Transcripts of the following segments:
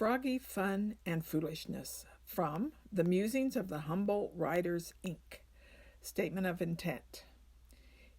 Froggy Fun and Foolishness from The Musings of the Humboldt Writers Ink. Statement of Intent.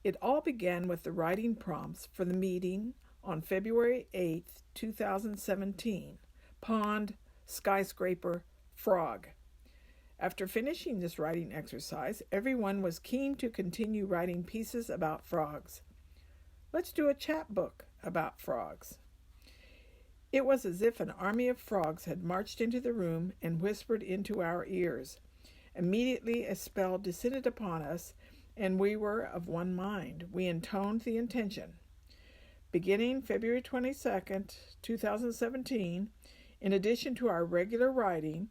It all began with the writing prompts for the meeting on February 8, 2017. Pond, Skyscraper, Frog. After finishing this writing exercise, everyone was keen to continue writing pieces about frogs. Let's do a chapbook about frogs. It was as if an army of frogs had marched into the room and whispered into our ears. Immediately a spell descended upon us, and we were of one mind. We intoned the intention. Beginning February 22nd, 2017, in addition to our regular writing,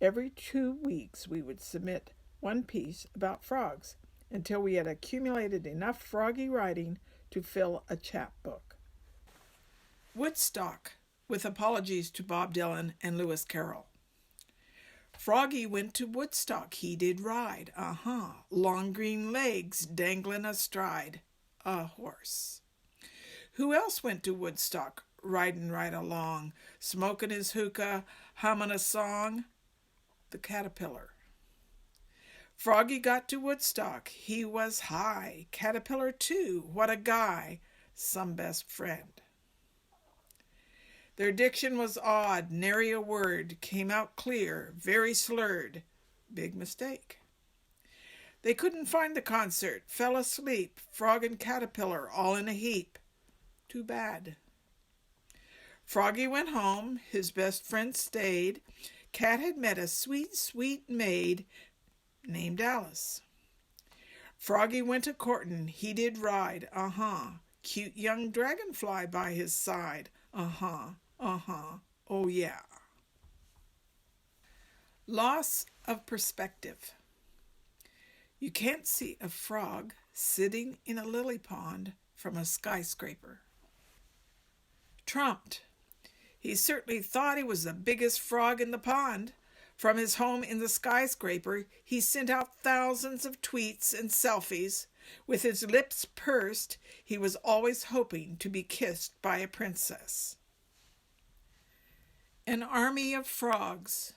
every 2 weeks we would submit one piece about frogs until we had accumulated enough froggy writing to fill a chapbook. Woodstock, with apologies to Bob Dylan and Lewis Carroll. Froggy went to Woodstock, he did ride, long green legs dangling astride a horse. Who else went to Woodstock, riding right along, smoking his hookah, humming a song? The caterpillar. Froggy got to Woodstock, he was high, caterpillar too, what a guy, some best friend. Their diction was odd, nary a word, came out clear, very slurred. Big mistake. They couldn't find the concert, fell asleep, frog and caterpillar all in a heap. Too bad. Froggy went home, his best friend stayed. Cat had met a sweet, sweet maid named Alice. Froggy went a-courtin', he did ride, cute young dragonfly by his side, oh yeah. Loss of perspective. You can't see a frog sitting in a lily pond from a skyscraper. Trumped. He certainly thought he was the biggest frog in the pond. From his home in the skyscraper, he sent out thousands of tweets and selfies. With his lips pursed, he was always hoping to be kissed by a princess. An army of frogs.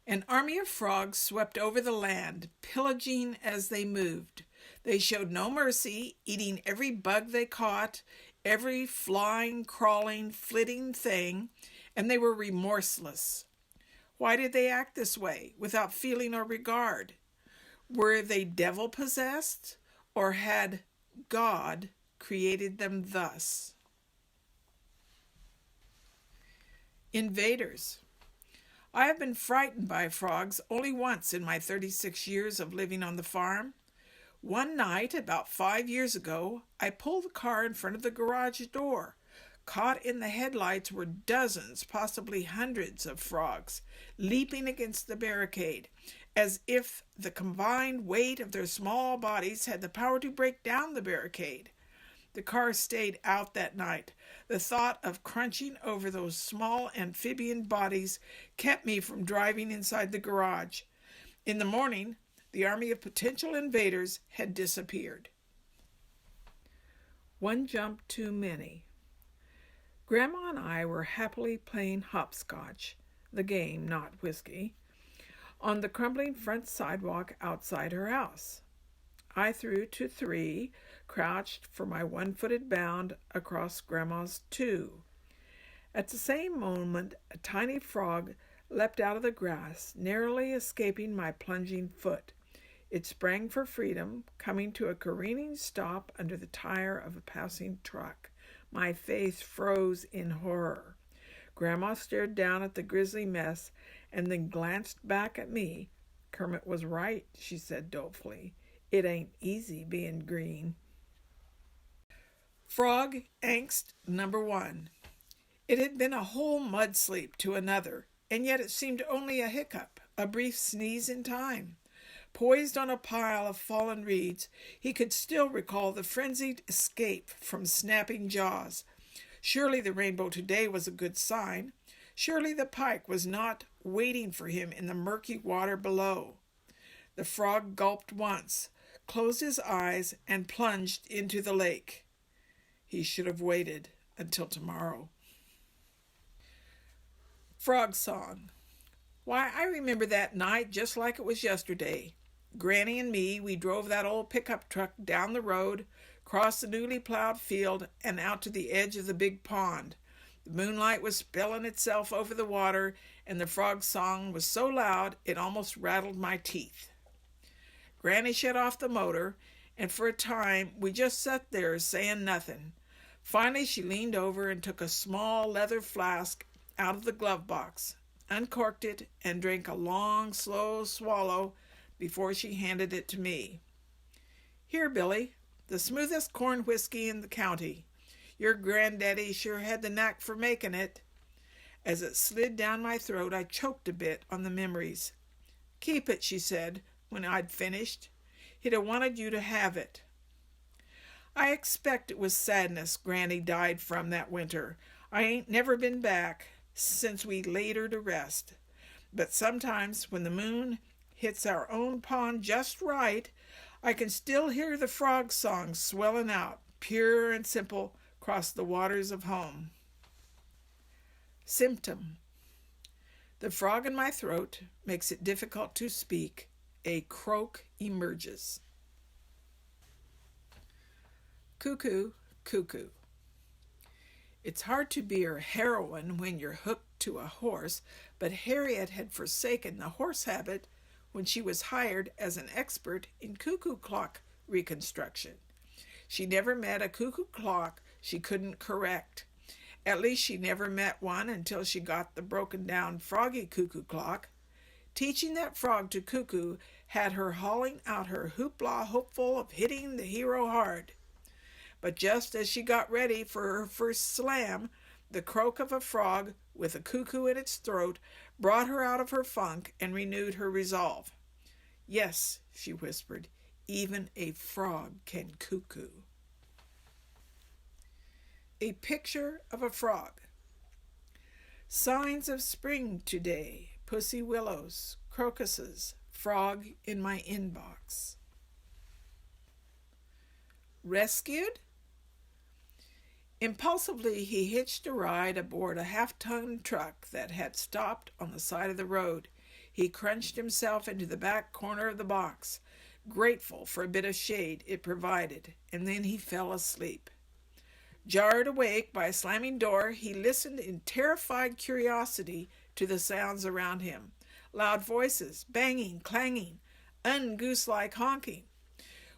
An army of frogs swept over the land, pillaging as they moved. They showed no mercy, eating every bug they caught, every flying, crawling, flitting thing, and they were remorseless. Why did they act this way, without feeling or regard? Were they devil-possessed, or had God created them thus? Invaders. I have been frightened by frogs only once in my 36 years of living on the farm. One night, about 5 years ago, I pulled the car in front of the garage door. Caught in the headlights were dozens, possibly hundreds of frogs, leaping against the barricade, as if the combined weight of their small bodies had the power to break down the barricade. The car stayed out that night. The thought of crunching over those small amphibian bodies kept me from driving inside the garage. In the morning, the army of potential invaders had disappeared. One jump too many. Grandma and I were happily playing hopscotch, the game, not whiskey, on the crumbling front sidewalk outside her house. I threw to 3, crouched for my one-footed bound across Grandma's 2. At the same moment, a tiny frog leapt out of the grass, narrowly escaping my plunging foot. It sprang for freedom, coming to a careening stop under the tire of a passing truck. My face froze in horror. Grandma stared down at the grisly mess and then glanced back at me. Kermit was right, she said dolefully. It ain't easy being green. Frog Angst number 1. It had been a whole mud sleep to another, and yet it seemed only a hiccup, a brief sneeze in time. Poised on a pile of fallen reeds, he could still recall the frenzied escape from snapping jaws. Surely the rainbow today was a good sign. Surely the pike was not waiting for him in the murky water below. The frog gulped once, closed his eyes, and plunged into the lake. He should have waited until tomorrow. Frog Song. Why, I remember that night just like it was yesterday. Granny and me, we drove that old pickup truck down the road, across the newly plowed field, and out to the edge of the big pond. The moonlight was spilling itself over the water, and the frog song was so loud it almost rattled my teeth. Granny shut off the motor, and for a time we just sat there saying nothing. Finally she leaned over and took a small leather flask out of the glove box, uncorked it, and drank a long, slow swallow before she handed it to me. "Here, Billy, the smoothest corn whiskey in the county. Your granddaddy sure had the knack for making it." As it slid down my throat, I choked a bit on the memories. "Keep it," she said, when I'd finished. "He'd have wanted you to have it." I expect it was sadness Granny died from that winter. I ain't never been back since we laid her to rest. But sometimes when the moon hits our own pond just right, I can still hear the frog song swelling out, pure and simple, across the waters of home. Symptom. The frog in my throat makes it difficult to speak. A croak emerges. Cuckoo, cuckoo. It's hard to be a heroine when you're hooked to a horse, but Harriet had forsaken the horse habit when she was hired as an expert in cuckoo clock reconstruction. She never met a cuckoo clock she couldn't correct. At least she never met one until she got the broken-down Froggy cuckoo clock. Teaching that frog to cuckoo had her hauling out her hoopla hopeful of hitting the hero hard. But just as she got ready for her first slam, the croak of a frog with a cuckoo in its throat brought her out of her funk and renewed her resolve. "Yes," she whispered, "even a frog can cuckoo." A picture of a frog. Signs of spring today. Pussy willows, crocuses, frog in my inbox. Rescued? Impulsively, he hitched a ride aboard a half-ton truck that had stopped on the side of the road. He crunched himself into the back corner of the box, grateful for a bit of shade it provided, and then he fell asleep. Jarred awake by a slamming door, he listened in terrified curiosity to the sounds around him. Loud voices, banging, clanging, ungoose-like honking.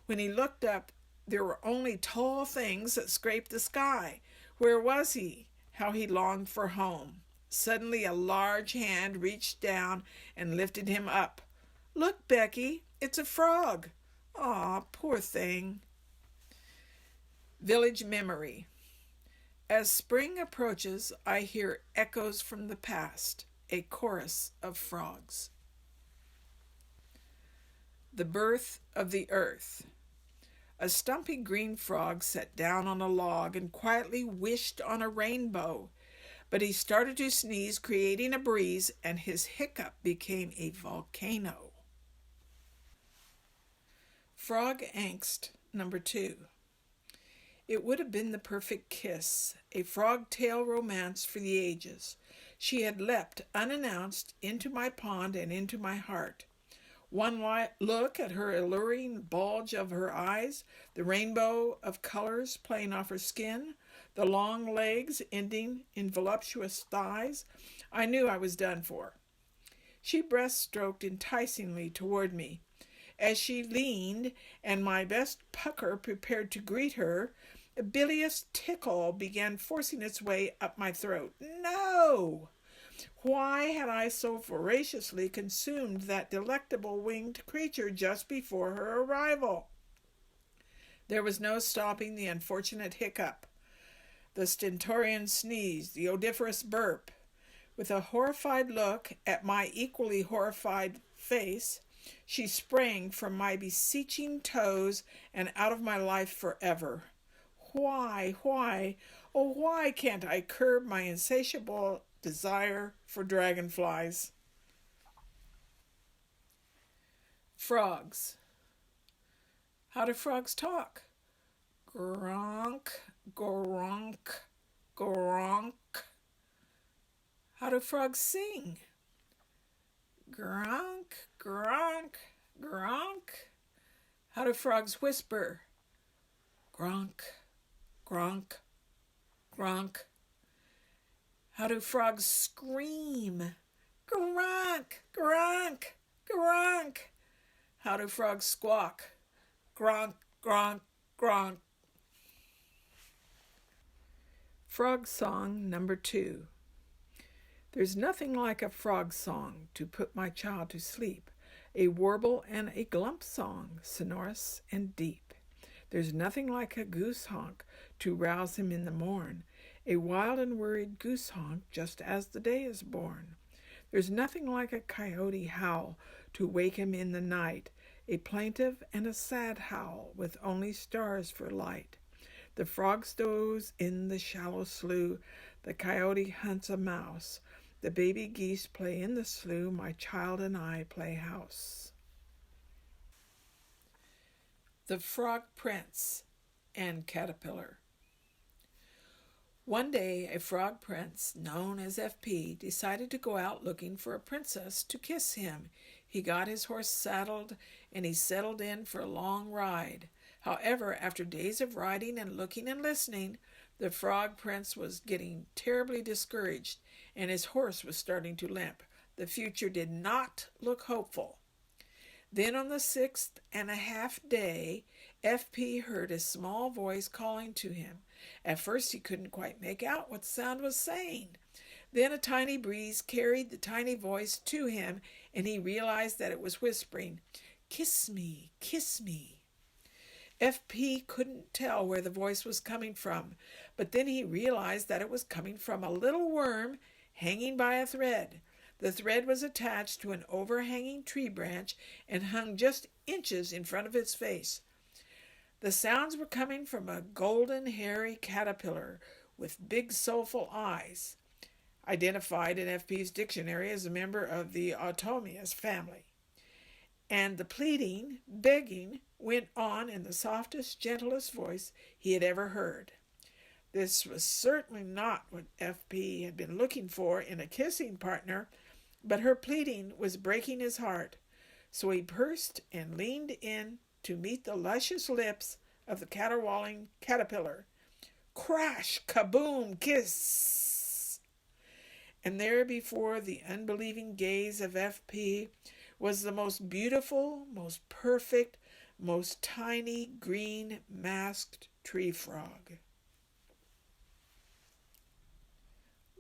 When he looked up, there were only tall things that scraped the sky. Where was he? How he longed for home. Suddenly a large hand reached down and lifted him up. "Look, Becky, it's a frog." "Aw, poor thing." Village memory. As spring approaches, I hear echoes from the past, a chorus of frogs. The birth of the earth. A stumpy green frog sat down on a log and quietly wished on a rainbow, but he started to sneeze, creating a breeze, and his hiccup became a volcano. Frog Angst, number 2. It would have been the perfect kiss, a frog-tail romance for the ages. She had leapt unannounced into my pond and into my heart. One look at her alluring bulge of her eyes, the rainbow of colors playing off her skin, the long legs ending in voluptuous thighs, I knew I was done for. She breast-stroked enticingly toward me. As she leaned, and my best pucker prepared to greet her, a bilious tickle began forcing its way up my throat. No! Why had I so voraciously consumed that delectable winged creature just before her arrival? There was no stopping the unfortunate hiccup, the stentorian sneeze, the odoriferous burp. With a horrified look at my equally horrified face, she sprang from my beseeching toes and out of my life forever. Why, oh why can't I curb my insatiable desire for dragonflies? Frogs. How do frogs talk? Gronk, gronk, gronk. How do frogs sing? Gronk, gronk, gronk. How do frogs whisper? Gronk, gronk, gronk. How do frogs scream? Gronk, gronk, gronk. How do frogs squawk? Gronk, gronk, gronk. Frog song number 2. There's nothing like a frog song to put my child to sleep, a warble and a glump song, sonorous and deep. There's nothing like a goose honk to rouse him in the morn, a wild and worried goose honk just as the day is born. There's nothing like a coyote howl to wake him in the night, a plaintive and a sad howl with only stars for light. The frog stows in the shallow slough, the coyote hunts a mouse, the baby geese play in the slough, my child and I play house. The Frog Prince and Caterpillar. One day, a frog prince, known as F.P., decided to go out looking for a princess to kiss him. He got his horse saddled, and he settled in for a long ride. However, after days of riding and looking and listening, the frog prince was getting terribly discouraged, and his horse was starting to limp. The future did not look hopeful. Then on the 6.5 day, F.P. heard a small voice calling to him. At first he couldn't quite make out what the sound was saying. Then a tiny breeze carried the tiny voice to him, and he realized that it was whispering, "Kiss me, kiss me." F.P. couldn't tell where the voice was coming from, but then he realized that it was coming from a little worm hanging by a thread. The thread was attached to an overhanging tree branch and hung just inches in front of its face. The sounds were coming from a golden, hairy caterpillar with big, soulful eyes, identified in F.P.'s dictionary as a member of the Automius family. And the pleading, begging, went on in the softest, gentlest voice he had ever heard. This was certainly not what F.P. had been looking for in a kissing partner, but her pleading was breaking his heart. So he pursed and leaned in to meet the luscious lips of the caterwauling caterpillar. Crash, kaboom, kiss! And there before the unbelieving gaze of F.P. was the most beautiful, most perfect, most tiny green masked tree frog.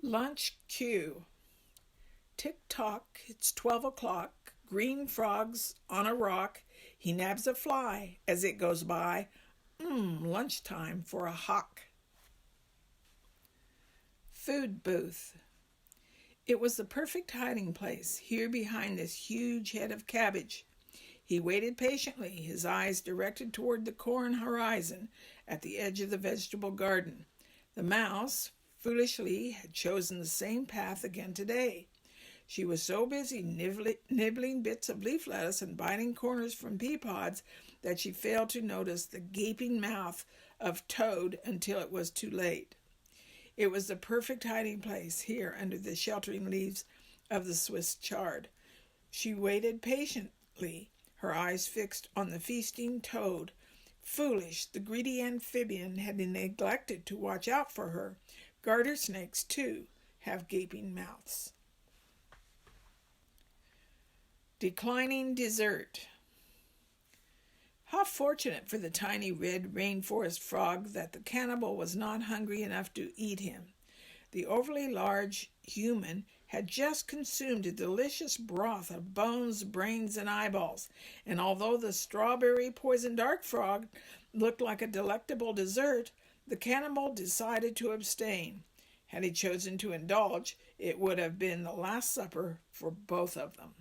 Lunch cue. Tick-tock, it's 12 o'clock. Green frog's on a rock. He nabs a fly as it goes by. Lunchtime for a hawk. Food booth. It was the perfect hiding place, here behind this huge head of cabbage. He waited patiently, his eyes directed toward the corn horizon at the edge of the vegetable garden. The mouse, foolishly, had chosen the same path again today. She was so busy nibbling bits of leaf lettuce and biting corners from pea pods that she failed to notice the gaping mouth of Toad until it was too late. It was the perfect hiding place here under the sheltering leaves of the Swiss chard. She waited patiently, her eyes fixed on the feasting Toad. Foolish, the greedy amphibian had neglected to watch out for her. Garter snakes, too, have gaping mouths. Declining dessert. How fortunate for the tiny red rainforest frog that the cannibal was not hungry enough to eat him. The overly large human had just consumed a delicious broth of bones, brains, and eyeballs, and although the strawberry poison dart frog looked like a delectable dessert, the cannibal decided to abstain. Had he chosen to indulge, it would have been the last supper for both of them.